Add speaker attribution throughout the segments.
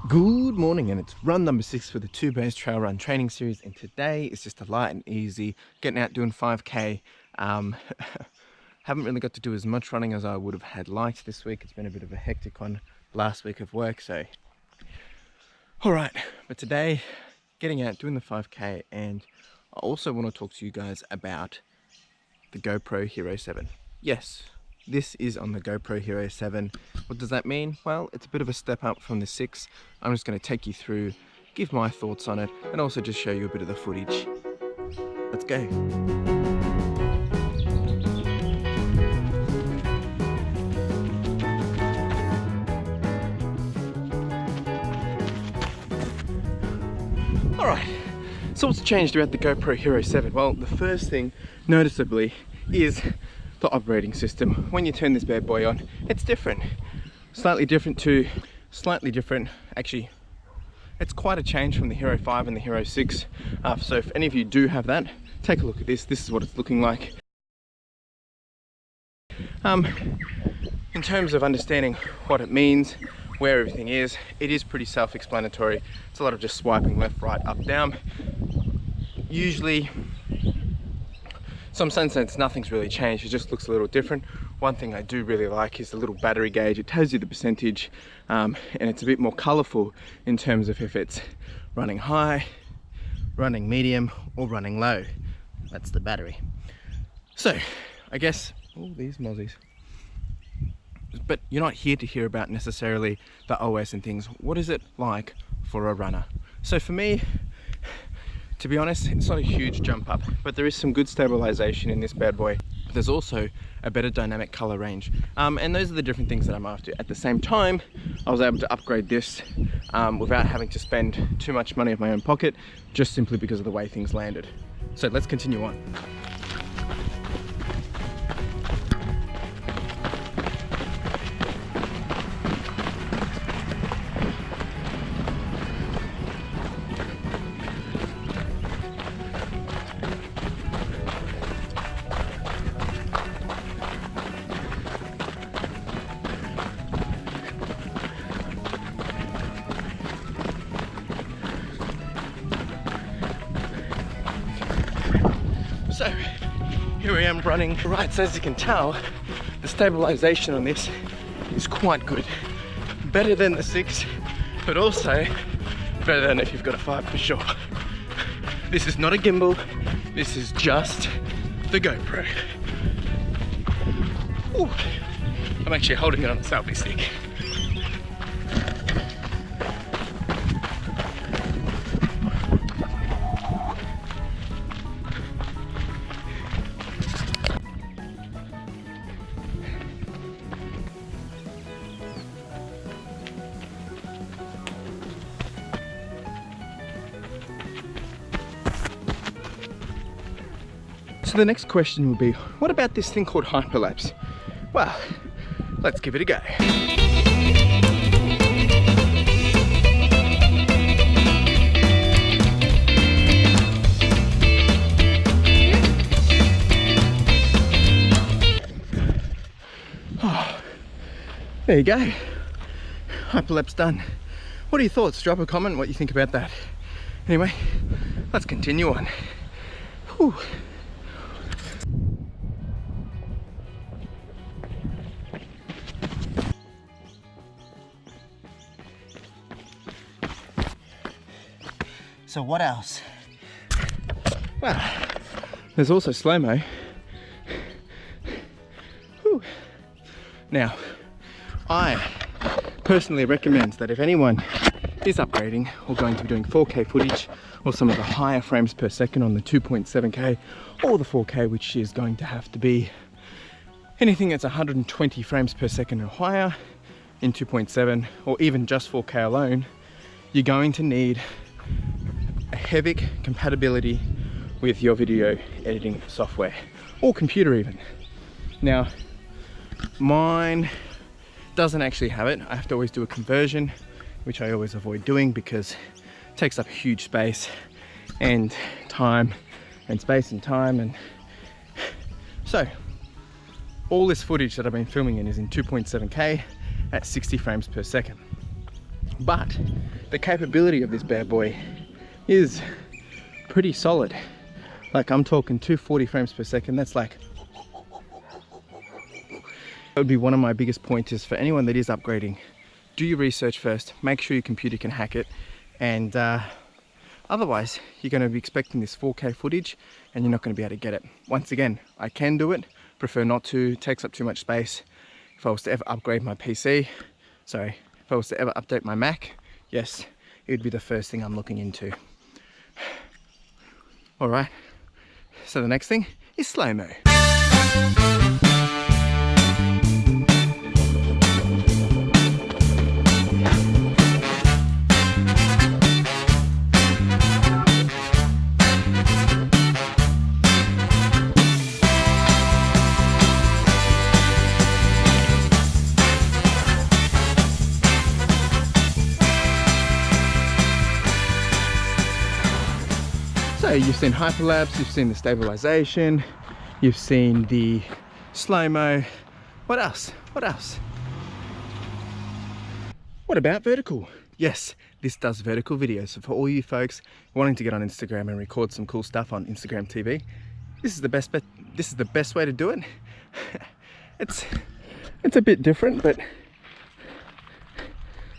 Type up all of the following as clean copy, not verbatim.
Speaker 1: Good morning, and it's run number 6 for the 2 Bears Trail Run training series, and today is just a light and easy, getting out doing 5k. Haven't really got to do as much running as I would have had liked this week. It's been a bit of a hectic one last week of work, so alright, but today getting out doing the 5k, and I also want to talk to you guys about the GoPro HERO 7. Yes, this is on the GoPro HERO 7. What does that mean? Well, it's a bit of a step up from the 6. I'm just going to take you through, give my thoughts on it, and also just show you a bit of the footage. Let's go. Alright, so what's changed about the GoPro HERO 7? Well, the first thing, noticeably, is the operating system. When you turn this bad boy on, it's different. Slightly different, actually, it's quite a change from the HERO 5 and the HERO 6. So if any of you do have that, take a look at this. This is what it's looking like. In terms of understanding what it means, where everything is, it is pretty self-explanatory. It's a lot of just swiping left, right, up, down. Usually, some sense nothing's really changed. It just looks a little different. One thing I do really like is the little battery gauge. It tells you the percentage, and it's a bit more colorful in terms of if it's running high, running medium, or running low. That's the battery. So I guess all these mozzies, but you're not here to hear about necessarily the OS and things. What is it like for a runner? So for me, to be honest, it's not a huge jump up, but there is some good stabilization in this bad boy. There's also a better dynamic color range, and those are the different things that I'm after. At the same time, I was able to upgrade this without having to spend too much money of my own pocket, just simply because of the way things landed. So let's continue on. So here I am running. Right, so as you can tell, the stabilization on this is quite good. Better than the 6, but also better than if you've got a 5 for sure. This is not a gimbal, this is just the GoPro. Ooh, I'm actually holding it on a selfie stick. So the next question will be, what about this thing called Hyperlapse? Well, let's give it a go. Oh, there you go. Hyperlapse done. What are your thoughts? Drop a comment what you think about that. Anyway, let's continue on. Whew. So what else? Well, there's also slow-mo. Now, I personally recommend that if anyone is upgrading or going to be doing 4K footage or some of the higher frames per second on the 2.7K or the 4K, which is going to have to be anything that's 120 frames per second or higher in 2.7, or even just 4K alone, you're going to need a HEVC compatibility with your video editing software or computer even. Now, mine doesn't actually have it. I have to always do a conversion, which I always avoid doing because it takes up huge space and time and space and time. And so all this footage that I've been filming in is in 2.7K at 60 frames per second. but the capability of this bad boy is pretty solid. Like, I'm talking 240 frames per second. That's like, that would be one of my biggest pointers for anyone that is upgrading. Do your research first, make sure your computer can hack it, and otherwise you're going to be expecting this 4K footage and you're not going to be able to get it. Once again, I can do it, prefer not to, it takes up too much space. If I was to ever upgrade my PC, sorry, if I was to ever update my Mac, yes, it would be the first thing I'm looking into. Alright, so the next thing is slow-mo. So you've seen Hyperlapse, you've seen the Stabilization, you've seen the slow-mo. What else? What else? What about vertical? Yes, this does vertical videos. So for all you folks wanting to get on Instagram and record some cool stuff on Instagram TV, this is the best bet. This is the best way to do it. It's a bit different, but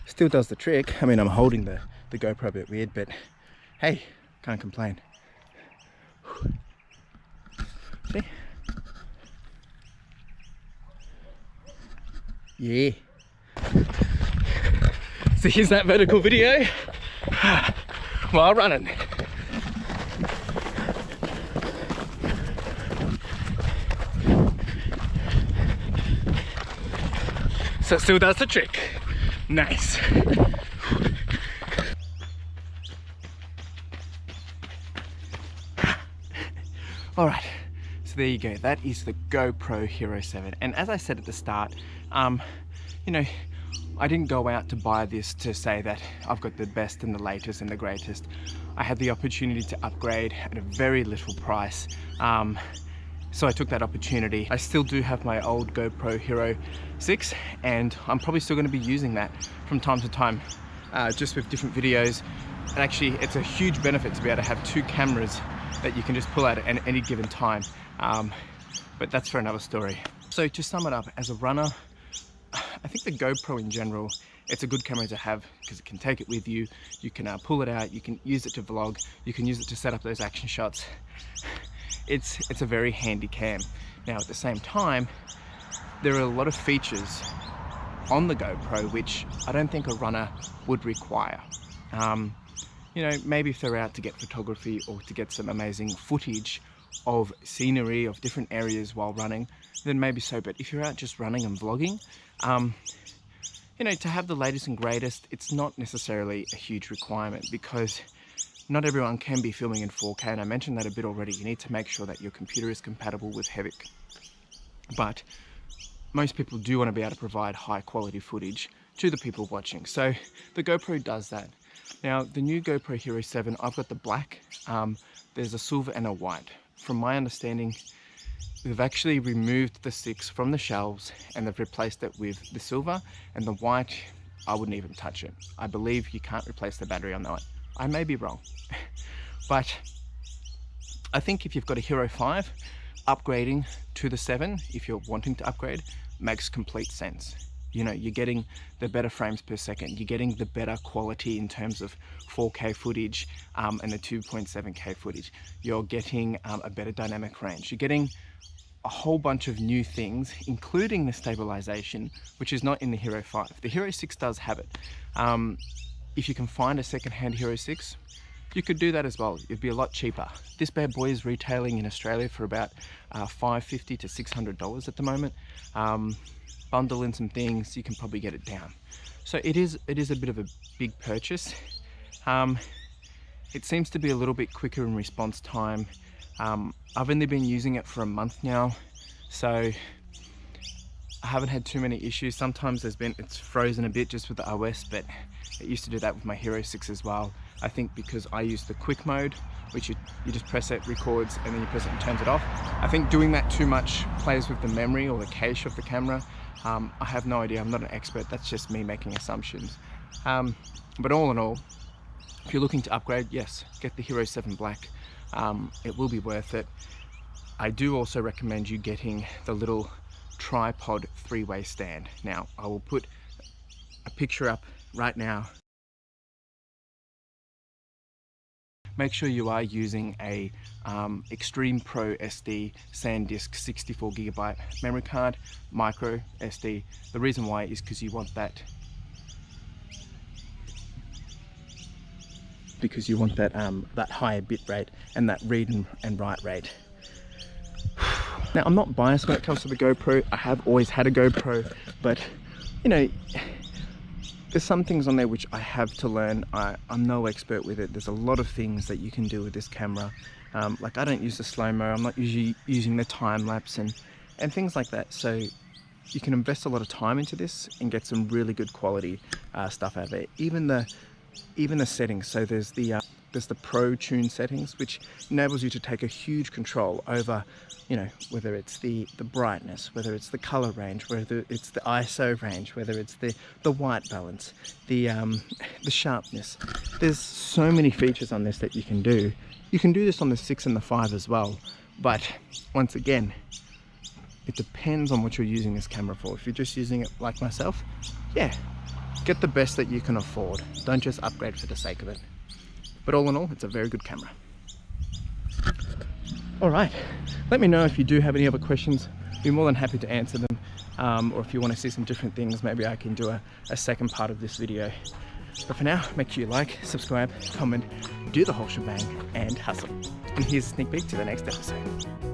Speaker 1: still does the trick. I mean, I'm holding the GoPro a bit weird, but hey, can't complain. See? Yeah. So here's that vertical video while running. So it still does the trick. Nice. All right, so there you go. That is the GoPro Hero 7. And as I said at the start, you know, I didn't go out to buy this to say that I've got the best and the latest and the greatest. I had the opportunity to upgrade at a very little price. So I took that opportunity. I still do have my old GoPro Hero 6, and I'm probably still going to be using that from time to time, just with different videos. And actually, it's a huge benefit to be able to have two cameras that you can just pull out at any given time. But that's for another story. So to sum it up, as a runner, I think the GoPro in general, it's a good camera to have because it can take it with you. You can pull it out, you can use it to vlog, you can use it to set up those action shots. It's a very handy cam. Now at the same time, there are a lot of features on the GoPro which I don't think a runner would require. You know, maybe if they're out to get photography or to get some amazing footage of scenery of different areas while running, then maybe so. But if you're out just running and vlogging, you know, to have the latest and greatest, it's not necessarily a huge requirement because not everyone can be filming in 4K, and I mentioned that a bit already. You need to make sure that your computer is compatible with HEVC. But most people do want to be able to provide high quality footage to the people watching. So the GoPro does that. Now, the new GoPro Hero 7, I've got the black, there's a silver and a white. From my understanding, they've actually removed the 6 from the shelves and they've replaced it with the silver, and the white, I wouldn't even touch it. I believe you can't replace the battery on that one. I may be wrong, but I think if you've got a Hero 5, upgrading to the 7, if you're wanting to upgrade, makes complete sense. You know, you're getting the better frames per second, you're getting the better quality in terms of 4K footage and the 2.7K footage. You're getting a better dynamic range. You're getting a whole bunch of new things, including the stabilization, which is not in the Hero 5. The Hero 6 does have it. If you can find a second-hand Hero 6, you could do that as well. It'd be a lot cheaper. This bad boy is retailing in Australia for about $550 to $600 at the moment. Bundle in some things, you can probably get it down. So it is a bit of a big purchase. It seems to be a little bit quicker in response time. I've only been using it for a month now, so I haven't had too many issues. Sometimes it's frozen a bit just with the OS, but it used to do that with my Hero 6 as well. I think because I use the quick mode, which you just press it, records, and then you press it and turns it off. I think doing that too much plays with the memory or the cache of the camera. I have no idea, I'm not an expert, that's just me making assumptions. But all in all, if you're looking to upgrade, yes, get the Hero 7 Black. It will be worth it. I do also recommend you getting the little tripod 3-way stand. Now, I will put a picture up right now. Make sure you are using a Extreme Pro SD SanDisk 64GB memory card, micro SD. The reason why is because you want that that higher bit rate and that read and write rate. Now, I'm not biased when it comes to the GoPro. I have always had a GoPro, but you know, there's some things on there which I have to learn. I'm no expert with it. There's a lot of things that you can do with this camera. Like, I don't use the slow-mo. I'm not usually using the time-lapse and things like that. So you can invest a lot of time into this and get some really good quality stuff out of it. Even the settings. So there's the Pro Tune settings, which enables you to take a huge control over, you know, whether it's the brightness, whether it's the color range, whether it's the ISO range, whether it's the white balance, the sharpness. There's so many features on this that you can do. You can do this on the 6 and the 5 as well, but once again, it depends on what you're using this camera for. If you're just using it like myself, yeah, get the best that you can afford. Don't just upgrade for the sake of it. But all in all, it's a very good camera. All right, let me know if you do have any other questions. I'd be more than happy to answer them. Or if you want to see some different things, maybe I can do a second part of this video. But for now, make sure you like, subscribe, comment, do the whole shebang, and hustle. And here's a sneak peek to the next episode.